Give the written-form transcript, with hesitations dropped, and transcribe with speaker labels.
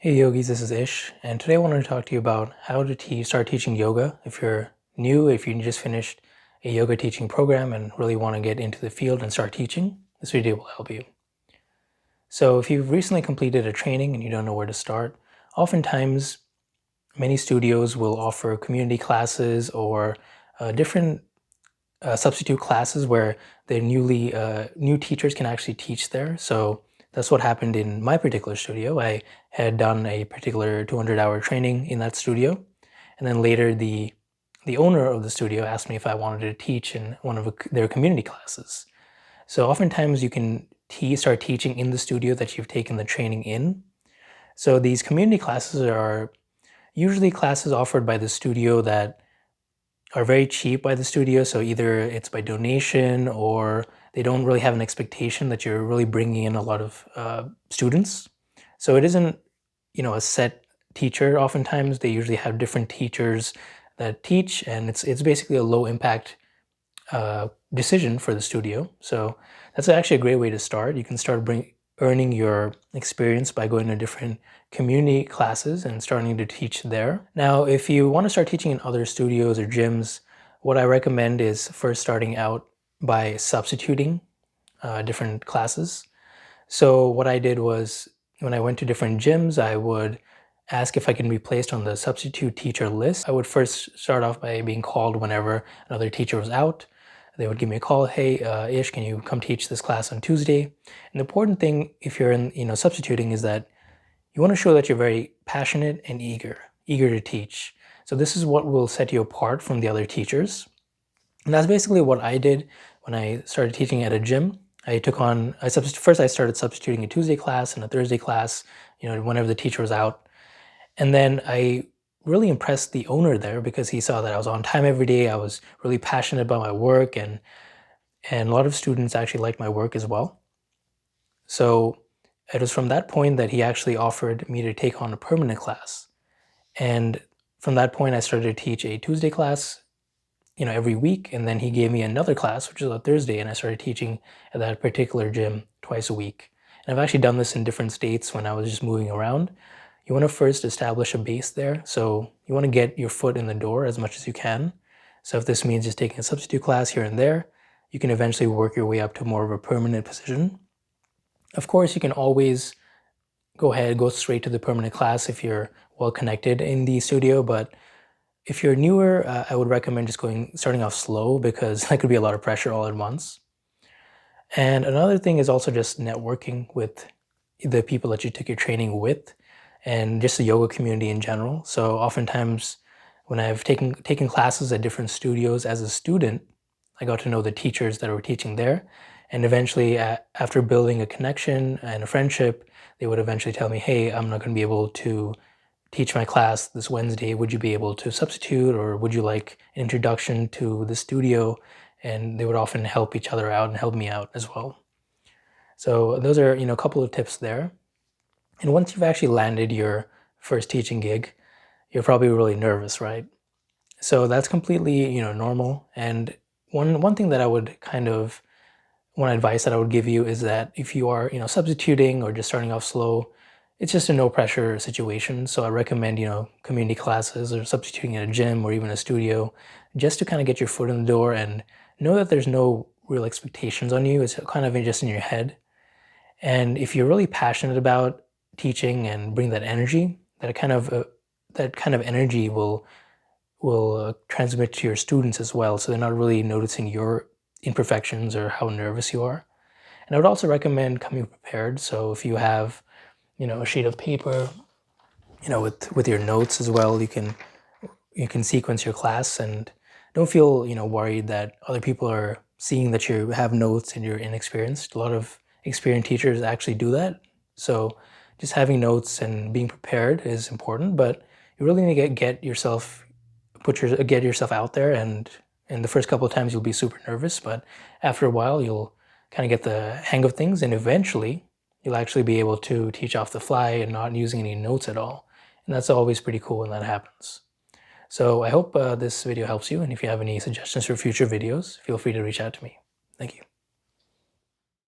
Speaker 1: Hey yogis, this is Ish, and today I wanted to talk to you about how to start teaching yoga. If you're new, if you just finished a yoga teaching program and really want to get into the field and start teaching, this video will help you. So if you've recently completed a training and you don't know where to start, oftentimes many studios will offer community classes or different substitute classes where the new teachers can actually teach there. So that's what happened in my particular studio. I had done a particular 200-hour training in that studio, and then later the owner of the studio asked me if I wanted to teach in one of their community classes. So oftentimes you can start teaching in the studio that you've taken the training in. So these community classes are usually classes offered by the studio that are very cheap by the studio, so either it's by donation or they don't really have an expectation that you're really bringing in a lot of students. So it isn't, a set teacher. Oftentimes they usually have different teachers that teach, and it's basically a low impact decision for the studio. So that's actually a great way to start. You can start earning your experience by going to different community classes and starting to teach there. Now, if you want to start teaching in other studios or gyms, what I recommend is first starting out by substituting different classes. So what I did was when I went to different gyms, I would ask if I can be placed on the substitute teacher list. I would first start off by being called whenever another teacher was out. They would give me a call, hey, Ish, can you come teach this class on Tuesday? And the important thing if you're in, substituting is that you want to show that you're very passionate and eager to teach. So this is what will set you apart from the other teachers. And that's basically what I did when I started teaching at a gym. First I started substituting a Tuesday class and a Thursday class, whenever the teacher was out. And then I really impressed the owner there because he saw that I was on time every day. I was really passionate about my work, and a lot of students actually liked my work as well. So it was from that point that he actually offered me to take on a permanent class. And from that point, I started to teach a Tuesday class, every week. And then he gave me another class, which is a Thursday, and I started teaching at that particular gym twice a week. And I've actually done this in different states when I was just moving around. You want to first establish a base there. So you want to get your foot in the door as much as you can. So if this means just taking a substitute class here and there, you can eventually work your way up to more of a permanent position. Of course, you can always go straight to the permanent class if you're well connected in the studio. But if you're newer, I would recommend just starting off slow because that could be a lot of pressure all at once. And another thing is also just networking with the people that you took your training with and just the yoga community in general. So oftentimes when I've taken classes at different studios as a student, I got to know the teachers that were teaching there. And eventually, after building a connection and a friendship, they would eventually tell me, hey, I'm not going to be able to teach my class this Wednesday. Would you be able to substitute, or would you like an introduction to the studio? And they would often help each other out and help me out as well. So those are, a couple of tips there. And once you've actually landed your first teaching gig, you're probably really nervous, right? So that's completely, normal. And one thing that I would one advice that I would give you is that if you are, substituting or just starting off slow, it's just a no pressure situation. So I recommend, community classes or substituting at a gym or even a studio just to kind of get your foot in the door and know that there's no real expectations on you. It's kind of just in your head. And if you're really passionate about teaching and bring that energy, that kind of energy will transmit to your students as well. So they're not really noticing your imperfections or how nervous you are. And I would also recommend coming prepared. So if you have, a sheet of paper, with your notes as well, you can sequence your class and don't feel, worried that other people are seeing that you have notes and you're inexperienced. A lot of experienced teachers actually do that. So just having notes and being prepared is important, but you really need to get yourself out there, and the first couple of times you'll be super nervous, but after a while you'll kind of get the hang of things, and eventually you'll actually be able to teach off the fly and not using any notes at all. And that's always pretty cool when that happens. So I hope this video helps you, and if you have any suggestions for future videos, feel free to reach out to me. Thank you.